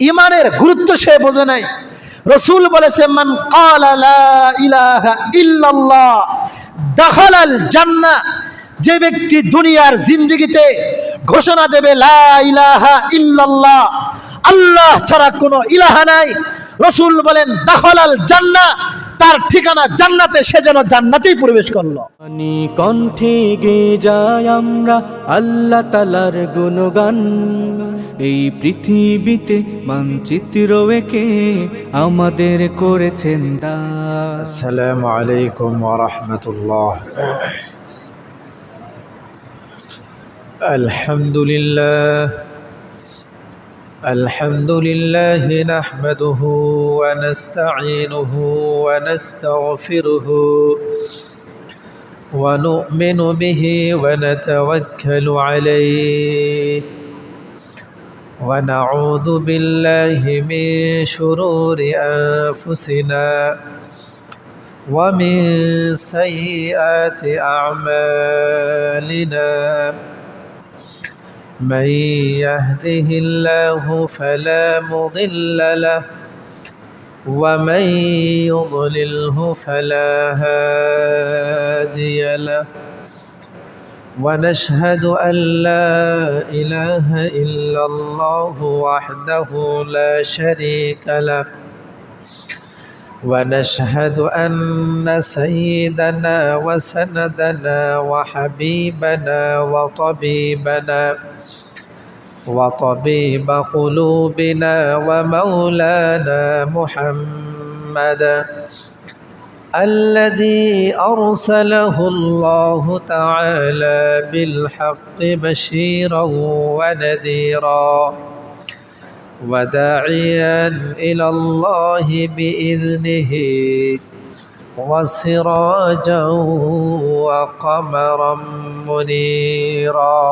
ইমানের গুরুত্ব সে বোঝে নাই। রসুল বলেছে, মান ক্বালা লা ইলাহা ইল্লাল্লাহ দাখালাল জান্নাহ, যে ব্যক্তি দুনিয়ার জিন্দেগিতে ঘোষণা দেবে লা ইলাহা ইল্লাল্লাহ, আল্লাহ ছাড়া কোনো ইলাহা নাই, রসুল বলেন দাখালাল জান্নাহ, তার ঠিকানা জান্নাতে, সে যেন জান্নাতেই প্রবেশ করলো। কণ্ঠে গে যাই আমরা আল্লাহ তাআলার গুণগান, এই পৃথিবীতে মানচিত্র এঁকে আমাদের করেছেন দান। আসসালামু আলাইকুম ওয়া রাহমাতুল্লাহ। আলহামদুলিল্লাহ আলহামদুলিল্লাহি নাহমাদুহু ওয়া নাস্তাঈনুহু ওয়া নাস্তাগফিরুহু ওয়া নু'মিনু বিহি ওয়া নাতাওয়াক্কালু আলাইহি ওয়া নাউযু বিল্লাহি মিন শুরুরি আনফুসিনা ওয়া মিন সাইয়্যাতি আ'মালিনা। من يهده الله فلا مضل له ومن يضلله فلا هادي له ونشهد أن لا إله إلا الله وحده لا شريك له ونشهد أن سيدنا وسندنا وحبيبنا وطبيب قلوبنا ومولانا محمدا الذي أرسله الله تعالى بالحق بشيرا ونذيرا وداعيا إلى الله بإذنه وسراجا وقمرا منيرا.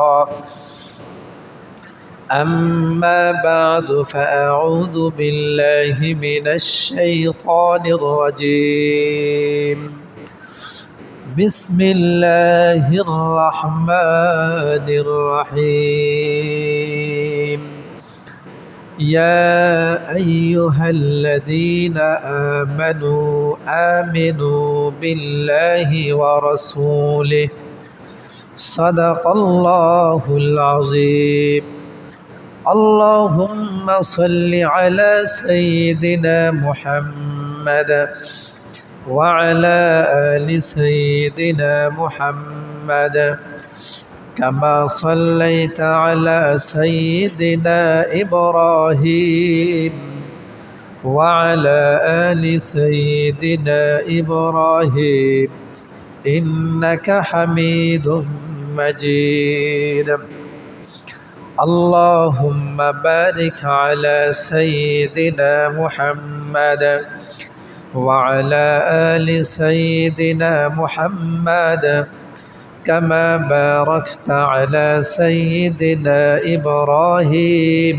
أما بعد فأعوذ بالله من الشيطان الرجيم. بسم الله الرحمن الرحيم. يا أيها الذين آمنوا بالله ورسوله صدق الله العظيم. اللهم صل على سيدنا محمد وعلى آل سيدنا محمد كما صليت على سيدنا إبراهيم وعلى آل سيدنا إبراهيم إنك حميد مجيد. اللهم بارك على سيدنا محمد وعلى آل سيدنا محمد كما باركت على سيدنا إبراهيم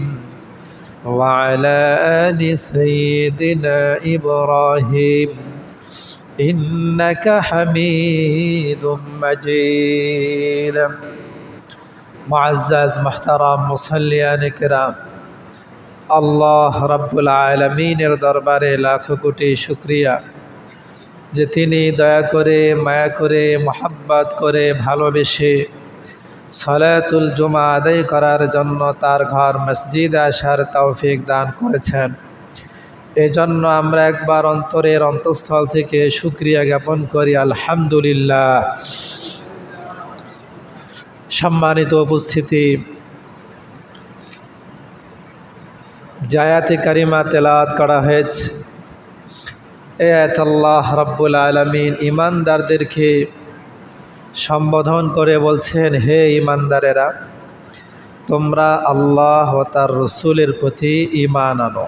وعلى آل سيدنا إبراهيم إنك حميد مجيد. মুআজ্জাজ মুহতারাম মুসাল্লিয়ান কিরাম, আল্লাহ রাব্বুল আলামিনের দরবারে লাখো কোটি শুকরিয়া যে তিনি দয়া করে, মায়া করে, মোহাব্বত করে, ভালোবেসে সালাতুল জুমা আদায় করার জন্য তার ঘর মসজিদে আসার তৌফিক দান করেছেন। এজন্য আমরা একবার অন্তরের অন্তঃস্থল থেকে শুকরিয়া জ্ঞাপন করি, আলহামদুলিল্লাহ। সম্মানিত উপস্থিতি, জায়াতে কারিমা তেলাওয়াত করা হয়েছে। এ আয়াত আল্লাহ রাব্বুল আলামিন ঈমানদারদেরকে সম্বোধন করে বলছেন, হে ঈমানদারেরা, তোমরা আল্লাহ ও তার রসুলের প্রতি ঈমান আনো।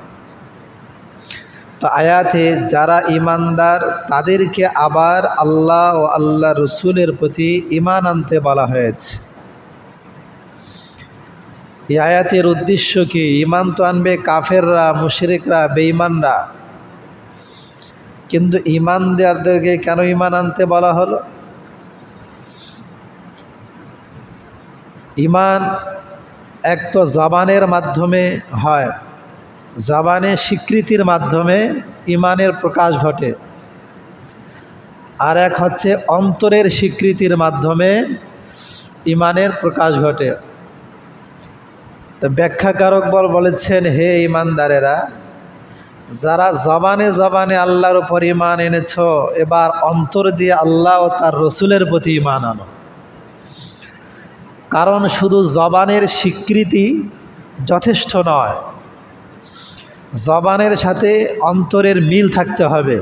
তো আয়াতে যারা ঈমানদার তাদেরকে আবার আল্লাহ ও আল্লাহ রসুলের প্রতি ঈমান আনতে বলা হয়েছে। এই আয়াতের উদ্দেশ্য কি? ঈমান তো আনবে কাফেররা, মুশরিকরা, বেঈমানরা, কিন্তু ঈমানদারদেরকে কেন ঈমান আনতে বলা হলো? ঈমান এক তো জবানের মাধ্যমে হয়, জবানে স্বীকৃতির মাধ্যমে ইমানের প্রকাশ ঘটে, আর এক হচ্ছে অন্তরের স্বীকৃতির মাধ্যমে ইমানের প্রকাশ ঘটে। তো ব্যাখ্যাকারক বলেছেন, হে ইমানদারেরা, যারা জবানে জবানে আল্লাহর উপর ইমান এনেছ, এবার অন্তর দিয়ে আল্লাহ ও তার রসুলের প্রতি ইমান আনো। কারণ শুধু জবানের স্বীকৃতি যথেষ্ট নয়, জবানের সাথে অন্তরের মিল থাকতে হবে।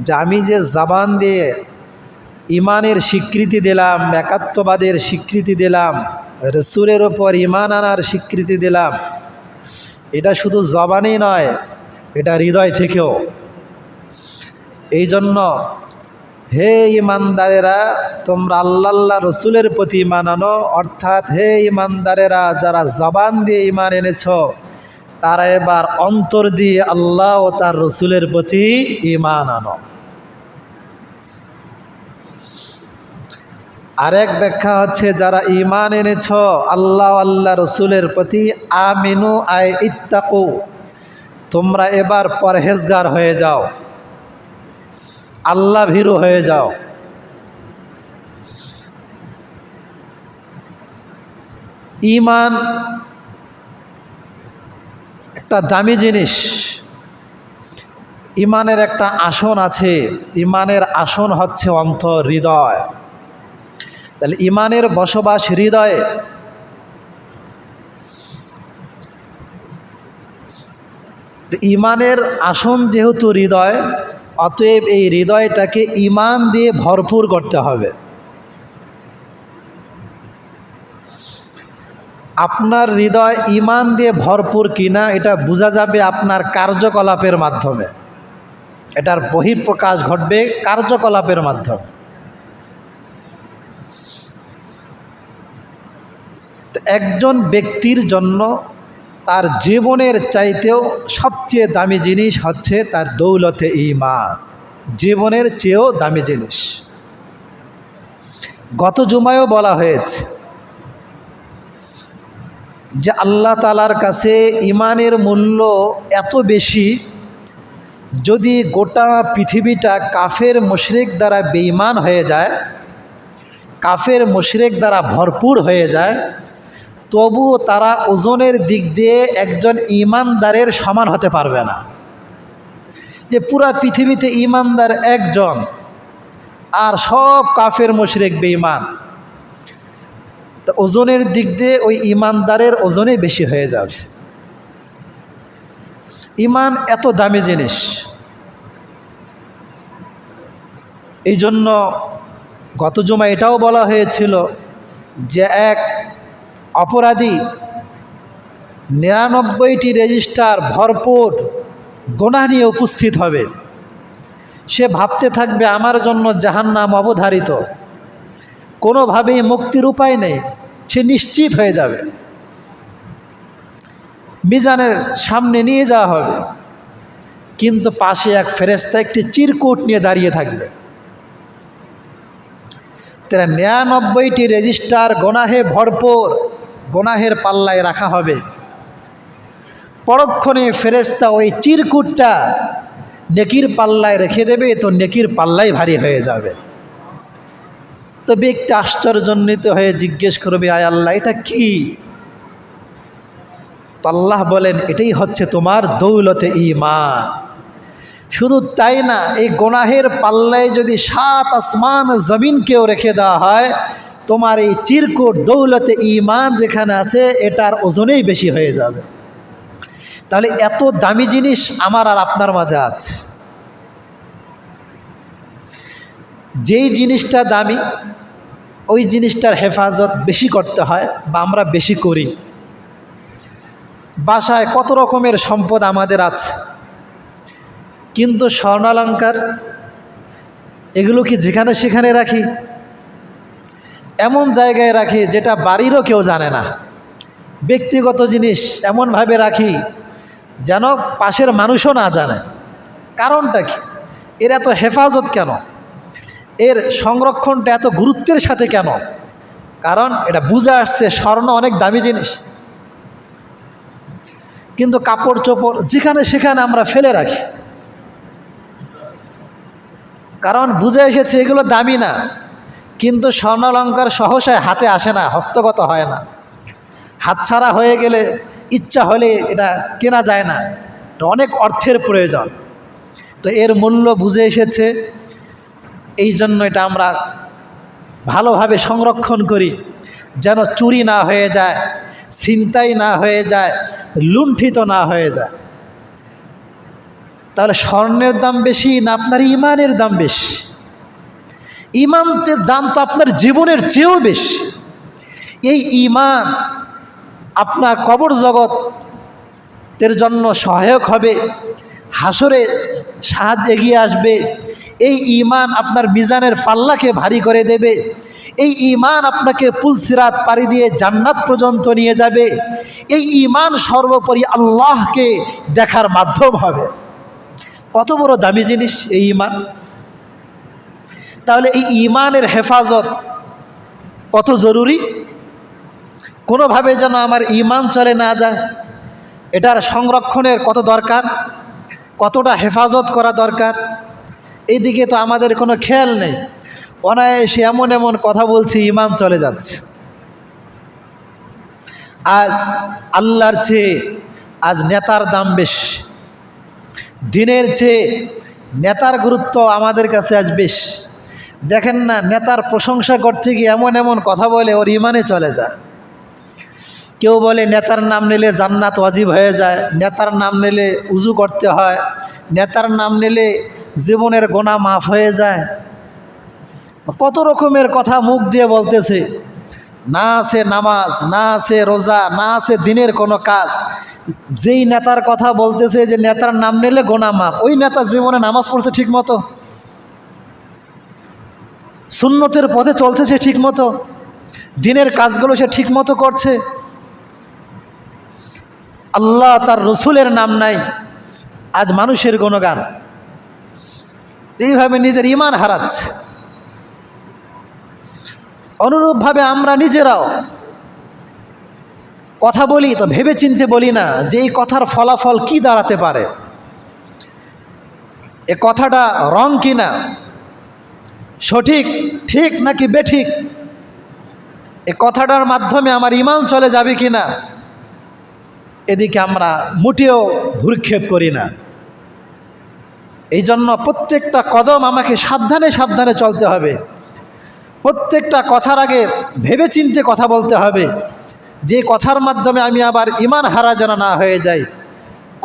যে আমি যে জবান দিয়ে ইমানের স্বীকৃতি দিলাম, একাত্মবাদের স্বীকৃতি দিলাম, রসুলের ওপর ইমান আনার স্বীকৃতি দিলাম, এটা শুধু জবানেই নয়, এটা হৃদয় থেকেও। এই জন্য হে ইমানদারেরা, তোমরা আল্লাহ রসুলের প্রতি ইমান আনো। অর্থাৎ হে ইমানদারেরা, যারা জবান দিয়ে ইমান এনেছ, তারা এবার অন্তর দিয়ে আল্লাহ ও তার রসুলের প্রতি ইমান আনো। আরেক ব্যাখ্যা হচ্ছে, যারা ইমান এনেছ আল্লাহ আল্লাহ রসুলের প্রতি, আমিনু আই ইত্তাকু, তোমরা এবার পরহেজগার হয়ে যাও, আল্লাহ ভীরু হয়ে যাও। ইমান একটা দামি জিনিস, ইমানের একটা আসন আছে, ইমানের আসন হচ্ছে অন্তর, হৃদয়। তাহলে ইমানের বসবাস হৃদয়ে। ইমানের আসন যেহেতু হৃদয়, অতএব এই হৃদয়টাকে ইমান দিয়ে ভরপুর করতে হবে। আপনার হৃদয় ইমান দিয়ে ভরপুর কিনা এটা বোঝা যাবে আপনার কার্যকলাপের মাধ্যমে, এটার বহিঃপ্রকাশ ঘটবে কার্যকলাপের মাধ্যমে। তো একজন ব্যক্তির জন্য তার জীবনের চাইতেও সবচেয়ে দামি জিনিস হচ্ছে তার দৌলতে ঈমান, জীবনের চেয়েও দামি জিনিস। গত জুমায়ও বলা হয়েছে যে আল্লাহ তাআলার কাছে ঈমানের মূল্য এত বেশি, যদি গোটা পৃথিবীটা কাফের মুশরিক দ্বারা বেঈমান হয়ে যায়, কাফের মুশরিক দ্বারা ভরপুর হয়ে যায়, তবুও তারা ওজনের দিক দিয়ে একজন ঈমানদারের সমান হতে পারবে না। যে পুরা পৃথিবীতে ঈমানদার একজন আর সব কাফের মুশরিক বেঈমান, তো ওজনের দিক দিয়ে ওই ঈমানদারের ওজনে বেশি হয়ে যাবে। ঈমান এত দামি জিনিস। এই জন্য গত জুমা এটাও বলা হয়েছিল যে এক অপরাধী 99টি রেজিস্টার ভরপুর গুনাহ নিয়ে উপস্থিত হবে, সে ভাবতে থাকবে আমার জন্য জাহান্নাম অবধারিত, কোনোভাবেই মুক্তির উপায় নেই, সে নিশ্চিত হয়ে যাবে। মিজানের সামনে নিয়ে যাওয়া হবে, কিন্তু পাশে এক ফেরেশতা একটি চিরকুট নিয়ে দাঁড়িয়ে থাকবে। 99টি রেজিস্টার গুনাহে ভরপুর, গুনাহের পাল্লায় রাখা হবে। পরক্ষণে ফেরেশতা ওই চিরকুটটা নেকির পাল্লায় রেখে দেবে, তো নেকির পাল্লাই ভারী হয়ে যাবে। তো ব্যক্তি আশ্চর্যান্বিত হয়ে জিজ্ঞেস করবে, আয় আল্লাহ, এটা কি? তো আল্লাহ বলেন, এটাই হচ্ছে তোমার দৌলতে ঈমান। শুধু তাই না, এই গুনাহের পাল্লায় যদি 7 আসমান জমিনকেও রেখে দেওয়া হয়, তোমার এই চিরকুট দৌলতে ঈমান যেখানে আছে, এটার ওজনেই বেশি হয়ে যাবে। তাহলে এত দামি জিনিস আমার আর আপনার মাঝে আছে। যেই জিনিসটা দামি, ওই জিনিসটার হেফাজত বেশি করতে হয়, বা আমরা বেশি করি। বাসায় কত রকমের সম্পদ আমাদের আছে, কিন্তু স্বর্ণালঙ্কার এগুলো কি যেখানে সেখানে রাখি? এমন জায়গায় রাখি যেটা বাড়িরও কেউ জানে না। ব্যক্তিগত জিনিস এমনভাবে রাখি যেন পাশের মানুষও না জানে। কারণটা কি? এর এত হেফাজত কেন? এর সংরক্ষণটা এত গুরুত্বের সাথে কেন? কারণ এটা বুঝে আসছে স্বর্ণ অনেক দামি জিনিস। কিন্তু কাপড় চোপড় যেখানে সেখানে আমরা ফেলে রাখি, কারণ বুঝে এসেছে এগুলো দামি না। কিন্তু স্বর্ণালঙ্কার সহসায় হাতে আসে না, হস্তগত হয় না, হাতছাড়া হয়ে গেলে ইচ্ছা হলে এটা কেনা যায় না, এটা অনেক অর্থের প্রয়োজন। তো এর মূল্য বুঝে এসেছে, এই জন্য এটা আমরা ভালোভাবে সংরক্ষণ করি, যেন চুরি না হয়ে যায়, ছিনতাই না হয়ে যায়, লুণ্ঠিত না হয়ে যায়। তাহলে স্বর্ণের দাম বেশি না আপনার ইমানের দাম বেশি? ইমানের দাম তো আপনার জীবনের চেয়েও বেশি। এই ইমান আপনার কবর জগতের জন্য সহায়ক হবে, হাসরে সাহায্য এগিয়ে আসবে। এই ইমান আপনার মিজানের পাল্লাকে ভারী করে দেবে। এই ইমান আপনাকে পুলসিরাত পাড়ি দিয়ে জান্নাত পর্যন্ত নিয়ে যাবে। এই ইমান সর্বোপরি আল্লাহকে দেখার মাধ্যম হবে। কত বড় দামি জিনিস এই ইমান! তাহলে এই ইমানের হেফাজত কত জরুরি। কোনোভাবে যেন আমার ইমান চলে না যায়, এটার সংরক্ষণের কত দরকার, কতটা হেফাজত করা দরকার, এই দিকে তো আমাদের কোনো খেয়াল নেই। অনায়াসে এমন এমন কথা বলছি, ইমান চলে যাচ্ছে। আজ আল্লাহর চেয়ে আজ নেতার দাম বেশি, দিনের চেয়ে নেতার গুরুত্ব আমাদের কাছে আজ বেশ। দেখেন না, নেতার প্রশংসা করতে গিয়ে এমন এমন কথা বলে ওর ইমানে চলে যায়। কেউ বলে নেতার নাম নিলে জান্নাত ওয়াজিব হয়ে যায়, নেতার নাম নিলে উজু করতে হয়, নেতার নাম নিলে জীবনের গোনা মাফ হয়ে যায়। কত রকমের কথা মুখ দিয়ে বলতেছে, না আছে নামাজ, না আছে রোজা, না আছে দিনের কোনো কাজ। যেই নেতার কথা বলতেছে যে নেতার নাম নিলে গোনা মাফ, ওই নেতা জীবনে নামাজ পড়ছে ঠিক মতো, সুন্নতের পথে চলতেছে ঠিক মতো, দিনের কাজগুলো সে ঠিক মতো করছে। আল্লাহ তার রসুলের নাম নাই, আজ মানুষের গুণগান, এইভাবে নিজের ইমান হারাচ্ছে। অনুরূপভাবে আমরা নিজেরাও কথা বলি তো ভেবে চিনতে বলি না যে এই কথার ফলাফল কি দাঁড়াতে পারে, এ কথাটা রং কিনা, সঠিক ঠিক নাকি বেঠিক, এ কথাটার মাধ্যমে আমার ইমান চলে যাবে কিনা, এদিকে আমরা মোটেও ভ্রুক্ষেপ করি না। এই জন্য প্রত্যেকটা কদম আমাকে সাবধানে সাবধানে চলতে হবে, প্রত্যেকটা কথার আগে ভেবে চিনতে কথা বলতে হবে, যে কথার মাধ্যমে আমি আবার ইমান হারা যেন না হয়ে যাই,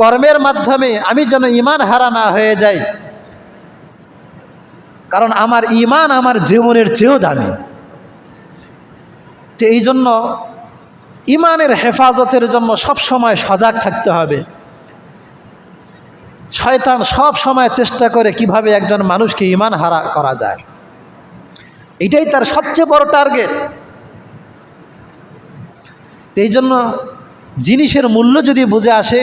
কর্মের মাধ্যমে আমি যেন ইমান হারা না হয়ে যাই। কারণ আমার ইমান আমার জীবনের চেয়েও দামি। তো এই জন্য ইমানের হেফাজতের জন্য সব সময় সজাগ থাকতে হবে। শয়তান সব সময় চেষ্টা করে কিভাবে একজন মানুষকে ইমান হারা করা যায়, এটাই তার সবচেয়ে বড় টার্গেট। এই জন্য জিনিসের মূল্য যদি বুঝে আসে,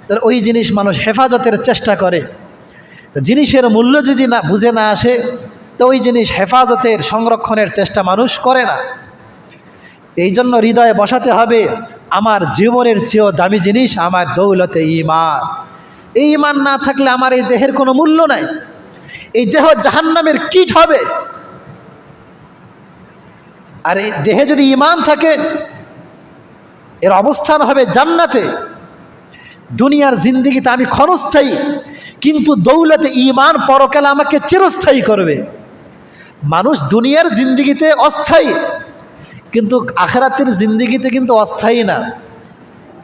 তাহলে ওই জিনিস মানুষ হেফাজতের চেষ্টা করে। জিনিসের মূল্য যদি না বুঝে না আসে, তো ওই জিনিস হেফাজতের সংরক্ষণের চেষ্টা মানুষ করে না। এই জন্য হৃদয়ে বসাতে হবে, আমার জীবনের চেয়েও দামি জিনিস আমার দৌলতে ঈমান। এই ঈমান না থাকলে আমার এই দেহের কোনো মূল্য নাই। এই দেহ জাহান্নামের কীট হবে, আর এই দেহে যদি ঈমান থাকে এর অবস্থান হবে জান্নাতে। দুনিয়ার জিন্দেগিতে আমি ক্ষণস্থায়ী, কিন্তু দৌলতে ঈমান পরকালে আমাকে চিরস্থায়ী করবে। মানুষ দুনিয়ার জিন্দেগিতে অস্থায়ী, কিন্তু আখিরাতের জিন্দেগিতে কিন্তু অস্থায়ী না,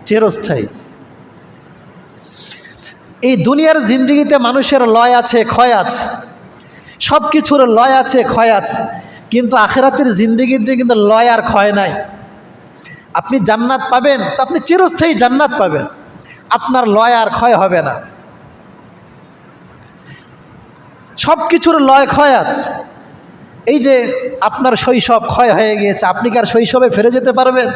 চিরস্থায়ী। এই দুনিয়ার জিন্দেগিতে মানুষের লয় আছে, ক্ষয় আছে, সব কিছুর লয় আছে, ক্ষয় আছে, কিন্তু আখিরাতের জিন্দেগিতে কিন্তু লয় আর ক্ষয় নাই। আপনি জান্নাত পাবেন তো আপনি চিরস্থায়ী জান্নাত পাবেন, আপনার লয় আর ক্ষয় হবে না। সব কিছুর লয় ক্ষয় আছে। এই যে আপনার শৈশব ক্ষয় হয়ে গিয়েছে, আপনি কি আর শৈশবে ফিরে যেতে পারবেন?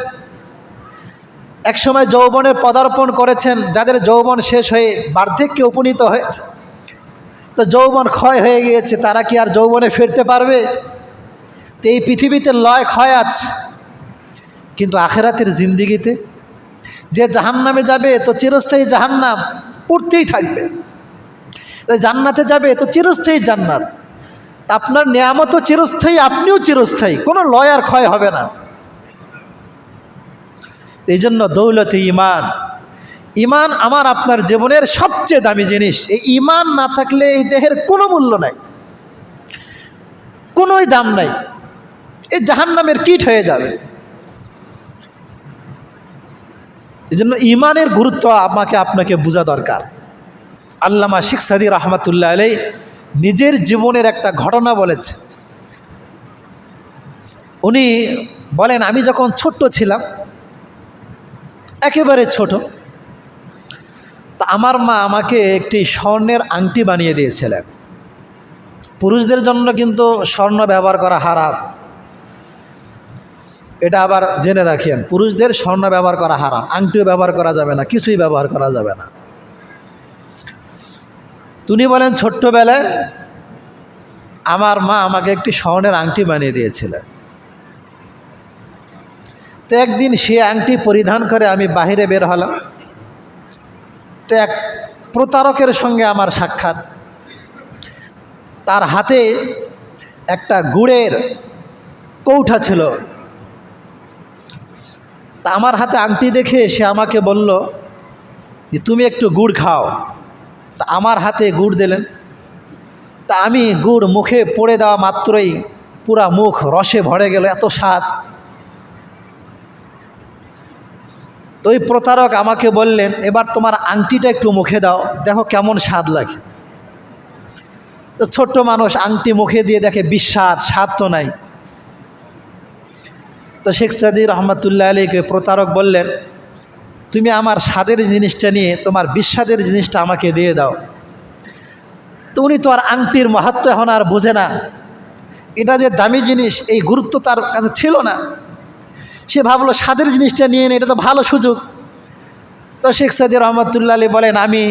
একসময় যৌবনে পদার্পণ করেছেন, যাদের যৌবন শেষ হয়ে বার্ধক্যে উপনীত হয়েছে, তো যৌবন ক্ষয় হয়ে গিয়েছে, তারা কি আর যৌবনে ফিরতে পারবে? তো এই পৃথিবীতে লয় ক্ষয় আছে, কিন্তু আখিরাতের জিন্দিগিতে যে জাহান্নামে যাবে তো চিরস্থায়ী জাহান্নাম পড়তেই থাকবে, জান্নাতে যাবে তো চিরস্থায়ী জান্নাত। আপনার নিয়ামতও চিরস্থায়ী, আপনিও চিরস্থায়ী, কোনো লয় আর ক্ষয় হবে না। এই জন্য দৌলতে ঈমান, ঈমান আমার আপনার জীবনের সবচেয়ে দামি জিনিস। এই ঈমান না থাকলে এই দেহের কোনো মূল্য নাই, কোনোই দাম নাই, এই জাহান্নামের কীট হয়ে যাবে। এই জন্য ঈমানের গুরুত্ব আমাকে আপনাকে বোঝা দরকার। আল্লামা শেখ সাদী রহমাতুল্লাহ আলাইহি নিজের জীবনের একটা ঘটনা বলেছে। উনি বলেন, আমি যখন ছোট্ট ছিলাম, একেবারে ছোট, তা আমার মা আমাকে একটি স্বর্ণের আংটি বানিয়ে দিয়েছিলেন। পুরুষদের জন্য কিন্তু স্বর্ণ ব্যবহার করা হারাম, এটা আবার জেনে রাখেন। পুরুষদের স্বর্ণ ব্যবহার করা হারাম, আংটিও ব্যবহার করা যাবে না, কিছুই ব্যবহার করা যাবে না। তিনি বলেন, ছোট্টবেলায় আমার মা আমাকে একটি স্বর্ণের আংটি বানিয়ে দিয়েছিলেন। তো একদিন সে আংটি পরিধান করে আমি বাহিরে বের হলাম। তো এক প্রতারকের সঙ্গে আমার সাক্ষাৎ। তার হাতে একটা গুড়ের কৌটা ছিল। তা আমার হাতে আংটি দেখে সে আমাকে বলল যে তুমি একটু গুড় খাও। তা আমার হাতে গুড় দিলেন। তা আমি গুড় মুখে পড়ে দেওয়া মাত্রই পুরা মুখ রসে ভরে গেল, এত স্বাদ। তো ওই প্রতারক আমাকে বললেন, এবার তোমার আংটিটা একটু মুখে দাও, দেখো কেমন স্বাদ লাগে। তো ছোট্ট মানুষ আংটি মুখে দিয়ে দেখে বিস্বাদ, স্বাদ তো নাই। তো শেখ সাদী রহমাতুল্লাহ আলাইহিকে প্রতারক বললেন, তুমি আমার স্বাদের জিনিসটা নিয়ে তোমার বিস্বাদের জিনিসটা আমাকে দিয়ে দাও। তো উনি তো আর আংটির মাহাত্ম্য এখন আর বোঝে না, এটা যে দামি জিনিস এই গুরুত্ব তার কাছে ছিল না। সে ভাবলো স্বাদের জিনিসটা নিয়ে নে, এটা তো ভালো সুযোগ। তো শেখ সাদী রহমাতুল্লাহ আলাইহি বলেন, আমি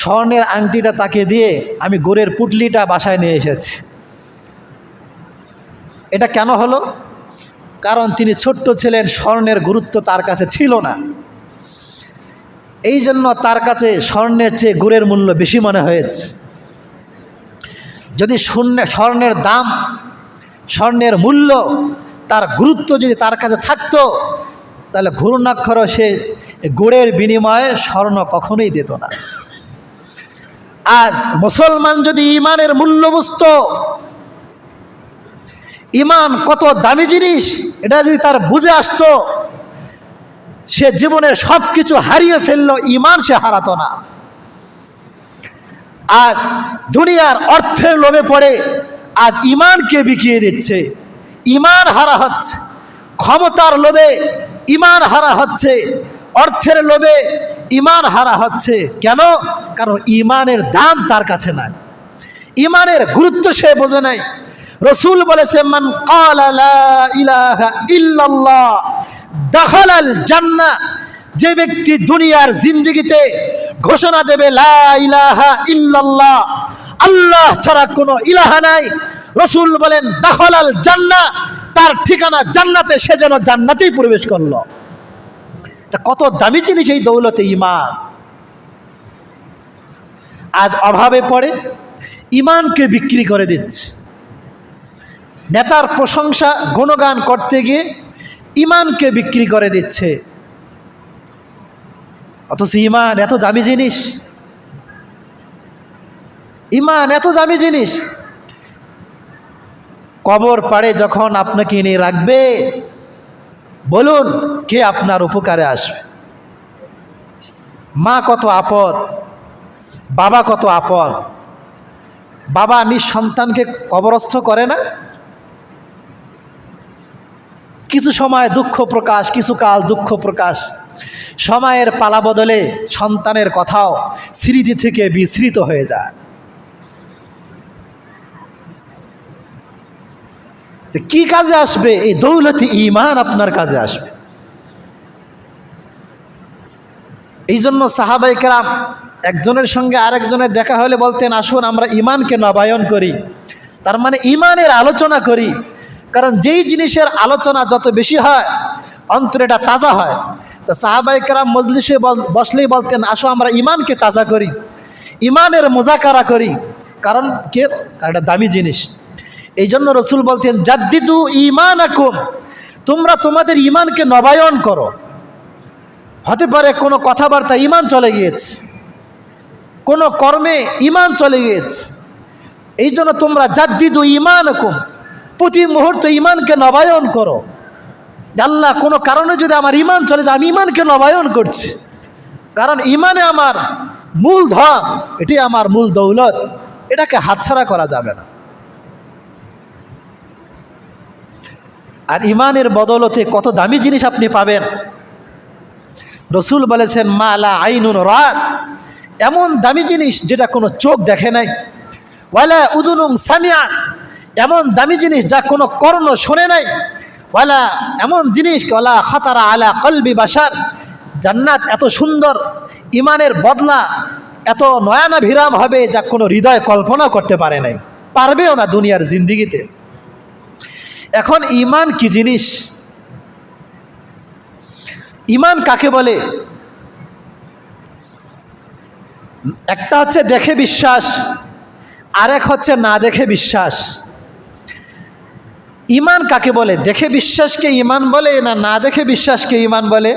স্বর্ণের আংটিটা তাকে দিয়ে আমি গুড়ের পুটলিটা বাসায় নিয়ে এসেছি। এটা কেন হলো? কারণ তিনি ছোট্ট ছিলেন, স্বর্ণের গুরুত্ব তার কাছে ছিল না। এই জন্য তার কাছে স্বর্ণের চেয়ে গুড়ের মূল্য বেশি মনে হয়েছে। যদি স্বর্ণের দাম, স্বর্ণের মূল্য, তার গুরুত্ব যদি তার কাছে থাকতো, তাহলে ঘূর্ণাক্ষরও সে গুড়ের বিনিময়ে স্বর্ণ কখনোই দিত না। আজ মুসলমান যদি ঈমানের মূল্য বুঝত, ঈমান কত দামি জিনিস এটা যদি তার বুঝে আসতো, সে জীবনের সব কিছু হারিয়ে ফেললো, ঈমান সে হারাতো না। আজ দুনিয়ার অর্থের লোভে পড়ে আজ ঈমানকে বিকিয়ে দিচ্ছে, ঈমান হারা হচ্ছে। ক্ষমতার লোভে ঈমান হারা হচ্ছে, অর্থের লোভে ঈমান হারা হচ্ছে। কেন? কারণ ঈমানের দাম তার কাছে নাই, ঈমানের গুরুত্ব সে বোঝে নাই। রসুল বলেছে, মান ক্বালা লা ইলাহা ইল্লাল্লাহ দাখালাল জান্নাহ। যে ব্যক্তি দুনিয়ার জিন্দেগিতে ঘোষণা দেবে লা ইলাহা ইল্লাল্লাহ, আল্লাহ ছাড়া কোনো ইলাহা নাই, রসুল বলেন দাখালাল জান্নাহ, তার ঠিকানা জান্নাতে, সে যেন জান্নাতেই প্রবেশ করলো। তা কত দামি জিনিস এই দৌলতে ঈমান। আজ অভাবে পড়ে ঈমানকে বিক্রি করে দিচ্ছে। নেতার প্রশংসা গুণগান করতে গিয়ে ঈমানকে বিক্রি করে দিচ্ছে। অথচ ঈমান এত দামি জিনিস, ঈমান এত দামি জিনিস। কবর পাড়ে যখন আপনাকে নিয়ে রাখবে, বলুন কে আপনার উপকারে আসবে? মা কত আপন, বাবা কত আপন। বাবা নিজ সন্তানকে কবরস্থ করে না? কিছু সময় দুঃখ প্রকাশ, কিছু কাল দুঃখ প্রকাশ। সময়ের পালা বদলে সন্তানের কথাও স্মৃতি থেকে বিস্মৃত হয়ে যায়। তো কি কাজে আসবে? এই দৌলতে ঈমান আপনার কাজে আসবে। এই জন্য সাহাবায়ে কেরাম একজনের সঙ্গে আরেকজনের দেখা হলে বলতেন, আসুন আমরা ঈমানকে নবায়ন করি, তার মানে ঈমানের আলোচনা করি। কারণ যেই জিনিসের আলোচনা যত বেশি হয়, অন্তরে এটা তাজা হয়। তা সাহাবায়ে কেরাম মজলিসে বসলেই বলতেন, আসো আমরা ইমানকে তাজা করি, ইমানের মুজাকারা করি। কারণ এটা দামি জিনিস। এই জন্য রসুল বলতেন, জাদ্দিদু ঈমানাকুম, তোমরা তোমাদের ইমানকে নবায়ন করো। হতে পারে কোনো কথাবার্তা ইমান চলে গিয়েছে, কোনো কর্মে ইমান চলে গিয়েছে, এই জন্য তোমরা জাদ্দিদু ঈমানাকুম, প্রতি মুহূর্তে ইমানকে নবায়ন করো। আল্লাহ, কোনো কারণে যদি আমার ইমান চলে যায়, আমি ইমানকে নবায়ন করছি, কারণ ইমানে আমার মূল ধন, এটি আমার মূল দৌলত, এটাকে হাতছাড়া করা যাবে না। আর ইমানের বদলতে কত দামি জিনিস আপনি পাবেন। রসুল বলেছেন, মা লা আইনুন রাত, এমন দামি জিনিস যেটা কোনো চোখ দেখে নাই, ওয়ালা উদুনুন সামিআত, এমন দামি জিনিস যা কোনো কর্ণ শোনে নাই, ওয়ালা এমন জিনিস ওয়ালা খাতারা আলা কলবি বাশার, জান্নাত এত সুন্দর, ইমানের বদলা এত নয়নাভিরাম হবে যা কোনো হৃদয় কল্পনা করতে পারে নাই, পারবেও না দুনিয়ার জিন্দিগিতে। এখন ইমান কি জিনিস? ইমান কাকে বলে? একটা হচ্ছে দেখে বিশ্বাস, আরেক হচ্ছে না দেখে বিশ্বাস। ইমান কাকে বলে? দেখে বিশ্বাসকে ইমান বলে না না দেখে বিশ্বাসকে ইমান বলে?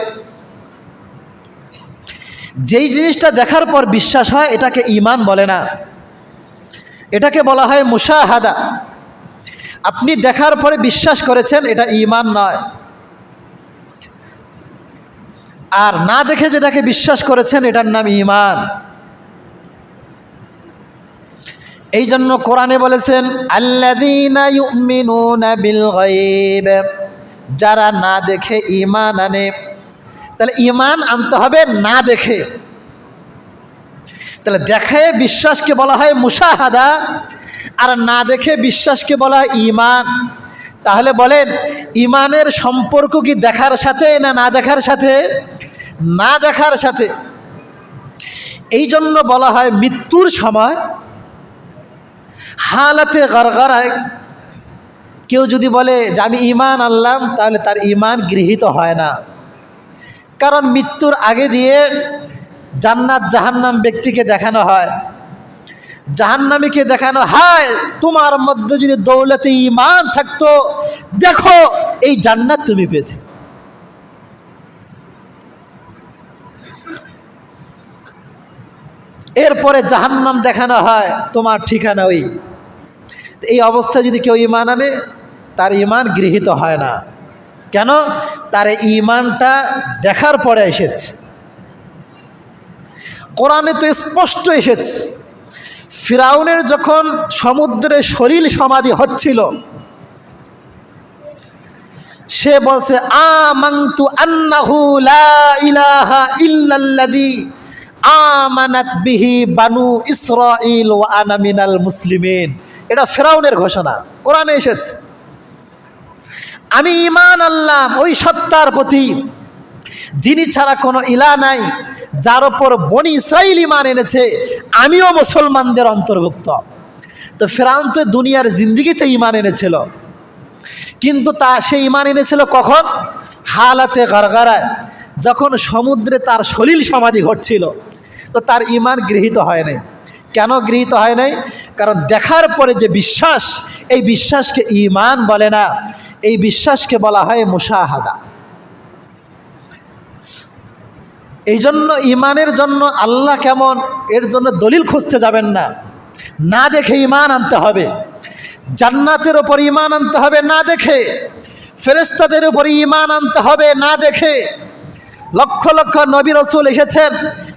যেই জিনিসটা দেখার পর বিশ্বাস হয় এটাকে ইমান বলে না, এটাকে বলা হয় মুশাহাদা। আপনি দেখার পরে বিশ্বাস করেছেন, এটা ইমান নয়। আর না দেখে যেটাকে বিশ্বাস করেছেন এটার নাম ইমান। এই জন্য কোরআনে বলেছেন, আল্লাযীনা ইউমিনুনা বিল গায়ব, যারা না দেখে ইমান আনে। তাহলে ইমান আনতে হবে না দেখে। তাহলে দেখে বিশ্বাসকে বলা হয় মুশাহাদা, আর না দেখে বিশ্বাসকে বলা হয় ইমান। তাহলে বলেন, ইমানের সম্পর্ক কি দেখার সাথে না না দেখার সাথে? না দেখার সাথে। এই জন্য বলা হয় মৃত্যুর সময় হালাতে গরগরায় কেউ যদি বলে যে আমি ইমান আনলাম, তাহলে তার ইমান গৃহীত হয় না। কারণ মৃত্যুর আগে দিয়ে জান্নাত জাহান্নাম ব্যক্তিকে দেখানো হয়, জাহান্নামীকে দেখানো হয়, তোমার মধ্যে যদি দৌলতে ইমান থাকতো, দেখো এই জান্নাত তুমি পেতে। এরপরে জাহান্নাম দেখানো হয়, তোমার ঠিকানা ওই। এই অবস্থায় যদি কেউ ইমান আনে, তার ইমান গৃহীত হয় না। কেন? তার ইমানটা দেখার পরে এসেছে। কোরআনে তো স্পষ্ট এসেছে, ফিরাউনের যখন সমুদ্রে সলিল সমাধি হচ্ছিল, সে বলছে, আমানতু আন্নাহু লা ইলাহা ইল্লাল্লাযী আমানাত বিহি বানু ইসরাঈল ওয়া আনা মিনাল মুসলিমিন। এটা ফিরাউনের ঘোষণা, কোরআনে এসেছে। আমি ঈমান আনলাম ওই সত্তার প্রতি যিনি ছাড়া কোনো ইলাহ নাই, যার ওপর বনি ইসরাঈল ঈমান এনেছে, আমিও মুসলমানদের অন্তর্ভুক্ত। তো ফিরাউন তো দুনিয়ার জিন্দিগিতে ঈমান এনেছিল, কিন্তু সে ঈমান এনেছিল কখন? হালাতে গরগরায়, যখন সমুদ্রে তার সলিল সমাধি ঘটছিল। তো তার ঈমান গৃহীত হয় নাই। কেন গৃহীত হয় নাই? কারণ দেখার পরে যে বিশ্বাস, এই বিশ্বাসকে ঈমান বলে না, এই বিশ্বাসকে বলা হয় মুশাহাদা। এই জন্য ঈমানের জন্য আল্লাহ কেমন, এর জন্য দলিল খুঁজতে যাবেন না, না দেখে ঈমান আনতে হবে। জান্নাতের ওপর ঈমান আনতে হবে না দেখে, ফেরেশতাদের উপর ঈমান আনতে হবে না দেখে, লক্ষ লক্ষ নবী রাসূল এসেছেন,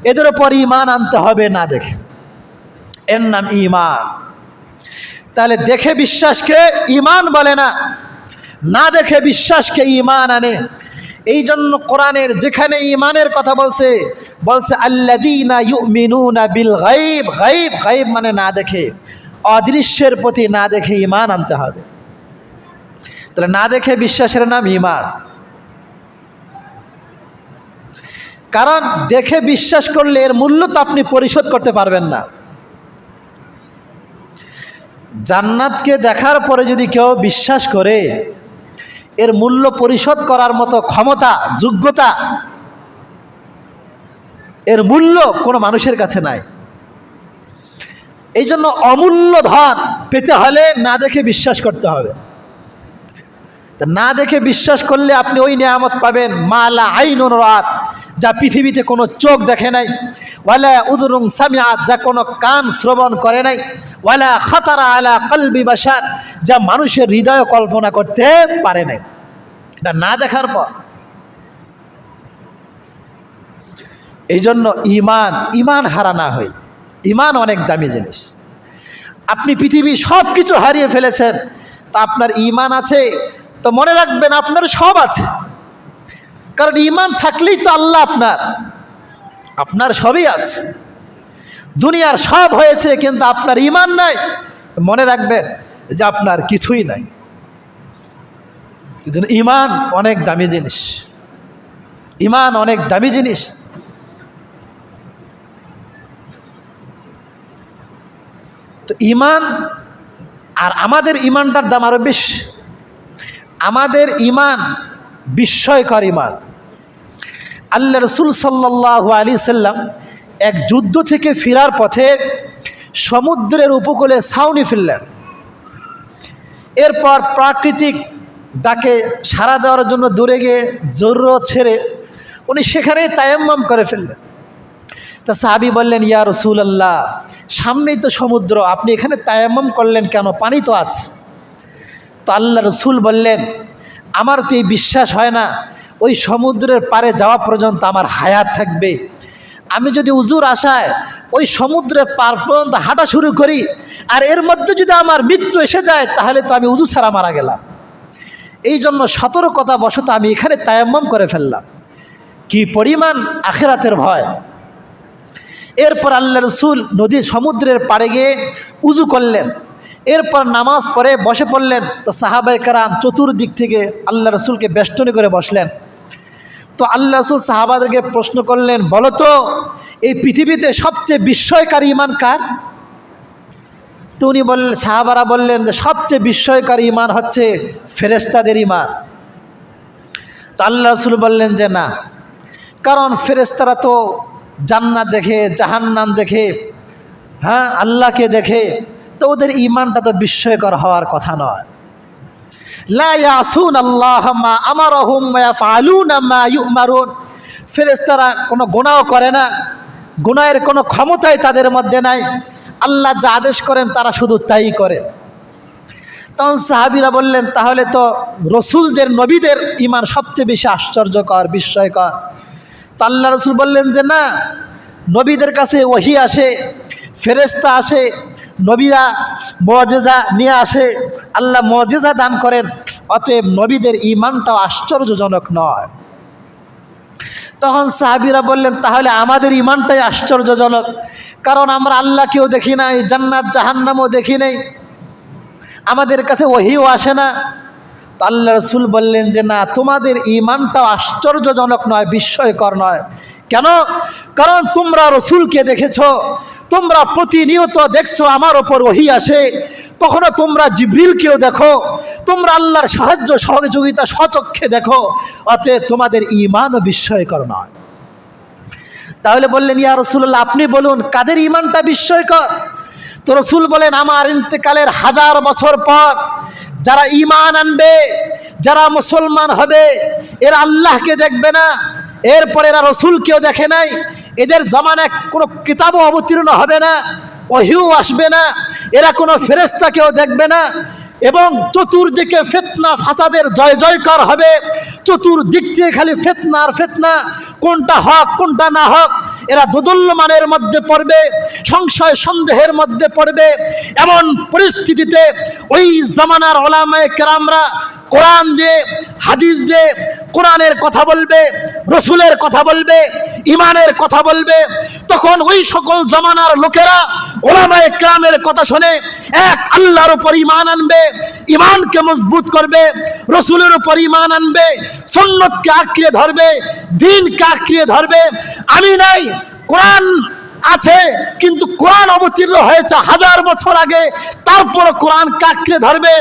এদের উপর ঈমান আনতে হবে না দেখে, এর নাম ঈমান। তাহলে দেখে বিশ্বাসকে ঈমান বলে না, না দেখে বিশ্বাসকে ঈমান আনে। এই জন্য কোরআনের যেখানে ঈমানের কথা বলছে, বলছে আল্লাযীনা ইউমিনুনা বিল গায়ব। গায়ব, গায়ব মানে না দেখে, অদৃশ্যের প্রতি না দেখে ঈমান আনতে হবে। তাহলে না দেখে বিশ্বাসের নাম ঈমান। কারণ দেখে বিশ্বাস করলে এর মূল্য তো আপনি পরিশোধ করতে পারবেন না। জান্নাতকে দেখার পরে যদি কেউ বিশ্বাস করে, এর মূল্য পরিশোধ করার মতো ক্ষমতা, যোগ্যতা এর মূল্য কোনো মানুষের কাছে নাই। এই জন্য অমূল্য ধন পেতে হলে না দেখে বিশ্বাস করতে হবে। তা না দেখে বিশ্বাস করলে আপনি ওই নিয়ামত পাবেন মা লা আইনুন রাআত, যা পৃথিবীতে কোনো চোখ দেখে নাই, ওয়ালা উযুরুন সামিআত, যা কোনো কান শ্রবণ করে নাই, ওয়ালা খাতারা আলা কলবি বাশার, যা মানুষের হৃদয় কল্পনা করতে পারে নাই। এটা না দেখার পর এই জন্য ইমান হারা না হয়। ইমান অনেক দামি জিনিস। আপনি পৃথিবী সব কিছু হারিয়ে ফেলেছেন, তা আপনার ইমান আছে তো মনে রাখবেন আপনার সব আছে। কারণ ইমান থাকলেই তো আল্লাহ আপনার সবই আছে। দুনিয়ার সব হয়েছে কিন্তু আপনার ইমান নাই, মনে রাখবেন যে আপনার কিছুই নাই। এই জন্য ইমান অনেক দামি জিনিস। ইমান অনেক দামি জিনিস। তো ইমান আর আমাদের ইমানটার দাম আরো বেশি। আমাদের ইমান বিস্ময়কর ইমান। আল্লাহ রসুল সাল্লাল্লাহু আলাইহি সাল্লাম এক যুদ্ধ থেকে ফেরার পথে সমুদ্রের উপকূলে ছাউনি ফেললেন। এরপর প্রাকৃতিক ডাকে সাড়া দেওয়ার জন্য দূরে গিয়ে জরুরত ছেড়ে উনি সেখানেই তায়াম্মাম করে ফেললেন। তা সাহাবী বললেন, ইয়া রাসূলুল্লাহ, সামনেই তো সমুদ্র, আপনি এখানে তায়াম্মাম করলেন কেন? পানি তো আছে। তো আল্লাহ রসুল বললেন, আমার তো এই বিশ্বাস হয় না ওই সমুদ্রের পারে যাওয়া পর্যন্ত আমার হায়াত থাকবে। আমি যদি উজুর আশায় ওই সমুদ্রের পার পর্যন্ত হাঁটা শুরু করি আর এর মধ্যে যদি আমার মৃত্যু এসে যায় তাহলে তো আমি উজু ছাড়া মারা গেলাম। এই জন্য সতর্কতা বশত আমি এখানে তায়াম্মাম করে ফেললাম। কি পরিমাণ আখিরাতের ভয়! এরপর আল্লাহ রসুল সমুদ্রের পাড়ে গিয়ে উজু করলেন। এরপর নামাজ পড়ে বসে পড়লেন। তো সাহাবায়ে কেরাম চতুর্দিক থেকে আল্লাহ রসুলকে বেষ্টনী করে বসলেন। তো আল্লাহ রসুল সাহাবাদেরকে প্রশ্ন করলেন, বলো তো এই পৃথিবীতে সবচেয়ে বিস্ময়কারী ইমান কার? তো উনি বললেন, সাহাবারা বললেন যে সবচেয়ে বিস্ময়কারী ইমান হচ্ছে ফেরেশতাদের ইমান। তো আল্লাহ রসুল বললেন যে না, কারণ ফেরেশতারা তো জান্নাত দেখে, জাহান্নাম দেখে, হ্যাঁ, আল্লাহকে দেখে, তো ওদের ইমানটা তো বিস্ময়কর হওয়ার কথা নয়। লা ইয়াসুন আল্লাহ মা আমারহুম ওয়া ইয়াফআলুনা মা ইউমারুন। ফেরেশতারা কোনো গুনাহ করে না, গুনাহের কোনো ক্ষমতাই তাদের মধ্যে নাই। আল্লাহ যা আদেশ করেন তারা শুধু তাই করে। তখন সাহাবীরা বললেন, তাহলে তো রসুলদের, নবীদের ইমান সবচেয়ে বেশি আশ্চর্যকর, বিস্ময়কর। তো আল্লাহ রসুল বললেন যে না, নবীদের কাছে ওহী আসে, ফেরেশতা আসে, নবীরা মুআজিজা নিয়ে আসে, আল্লাহ মুআজিজা দান করেন, অতএব নবীদের ইমানটাও আশ্চর্যজনক নয়। তখন সাহাবীরা বললেন, তাহলে আমাদের ইমানটাই আশ্চর্যজনক, কারণ আমরা আল্লাহকেও দেখি নাই, জান্নাত জাহান্নামও দেখি নাই, আমাদের কাছে ওহীও আসে না। তো আল্লাহ রসুল বললেন যে না, তোমাদের ইমানটাও আশ্চর্যজনক নয়, বিস্ময়কর নয়। কেন? কারণ তোমরা রসুলকে দেখেছো, তোমরা প্রতিনিয়ত দেখছো আমার ওপর ওহী আসে, কখনো তোমরা জিবরিলকেও দেখো, তোমরা আল্লাহর সাহায্য সহযোগিতা স্বচক্ষে দেখো, অতএব তোমাদের ইমানও বিস্ময়কর নয়। তাহলে বললেন, ইয়া রাসূলুল্লাহ, আপনি বলুন কাদের ইমানটা বিস্ময়কর? তো রসুল বলেন, আমার ইন্তেকালের 1000 বছর পর যারা ইমান আনবে, যারা মুসলমান হবে, এরা আল্লাহকে দেখবে না, এরপর এরা রসুলকেও দেখে নাই, এদের জমানায় কোনো কিতাবও অবতীর্ণ হবে না, ওহীও আসবে না, এরা কোনো ফেরেশতাকেও দেখবে না, এবং চতুর্দিকে ফিতনা ফাসাদের জয় জয়কার হবে। চতুর্দিক থেকে খালি ফিতনা আর ফিতনা, কোনটা হক কোনটা না হক এরা দোদুল্যমানের মধ্যে পড়বে, সংশয় সন্দেহের মধ্যে পড়বে। এমন পরিস্থিতিতে ওই জামানার ওলামায়ে কেরামরা কোরআন দিয়ে, হাদিস দিয়ে কোরআনের কথা বলবে, রসুলের কথা বলবে, ইমানের কথা বলবে। তখন ওই সকল জামানার লোকেরা ওলামায়ে কেরামের কথা শুনে এক আল্লাহর উপর ঈমান আনবে, ঈমানকে মজবুত করবে, রসুলের উপর ঈমান আনবে, সুন্নতকে আঁকড়ে ধরবে, দ্বীনকে আঁকড়ে ধরবে। আমি নাই, কোরআন আছে, কিন্তু কোরআন অবতীর্ণ হয়েছে 1000 বছর আগে, তারপর কোরআন আঁকড়ে ধরবে,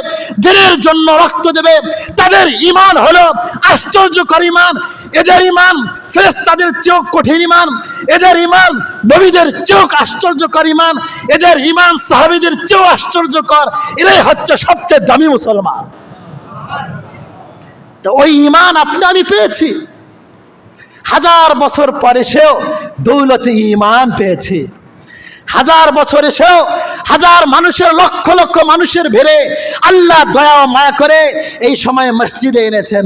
দ্বীনের জন্য রক্ত দেবে। তাদের ঈমান হলো আশ্চর্যকর ঈমান। এদের ইমান ফেরেশতাদের চেয়েও কঠিন ইমান, এদের ইমান নবীদের চেয়েও আশ্চর্যকর ইমান, এদের ইমান সাহাবীদের চেয়েও আশ্চর্যকর। এরাই হচ্ছে সবচেয়ে দামি মুসলমান। তো ওই ইমান আপনি আমি পেয়েছি, 1000 বছর পরে সেও দৌলতে ইমান পেয়েছি। 1000 বছর এসেও 1000 মানুষের, লক্ষ লক্ষ মানুষের ভিড়ে আল্লাহ দয়া ও মায়া করে এই সময় মসজিদে এনেছেন।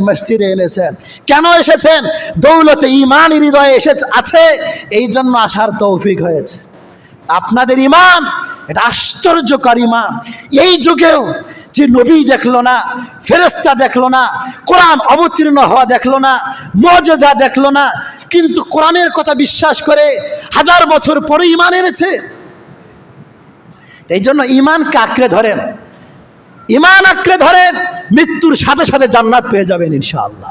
কেন এসেছেন? দৌলতে ইমান হৃদয়ে আছে, এই জন্য আসার তৌফিক হয়েছে। আপনাদের ইমান এটা আশ্চর্যকর ইমান। এই যুগেও যে নবী দেখলো না, ফেরেশতা দেখলো না, কোরআন অবতীর্ণ হওয়া দেখলো না, মুজিজা দেখলো না, কিন্তু কোরআনের কথা বিশ্বাস করে 1000 বছর পরে ইমান এনেছে। এই জন্য ইমানকে আঁকড়ে ধরেন, ইমান আঁকড়ে ধরেন, মৃত্যুর সাথে সাথে জান্নাত পেয়ে যাবেন ইনশাআল্লাহ।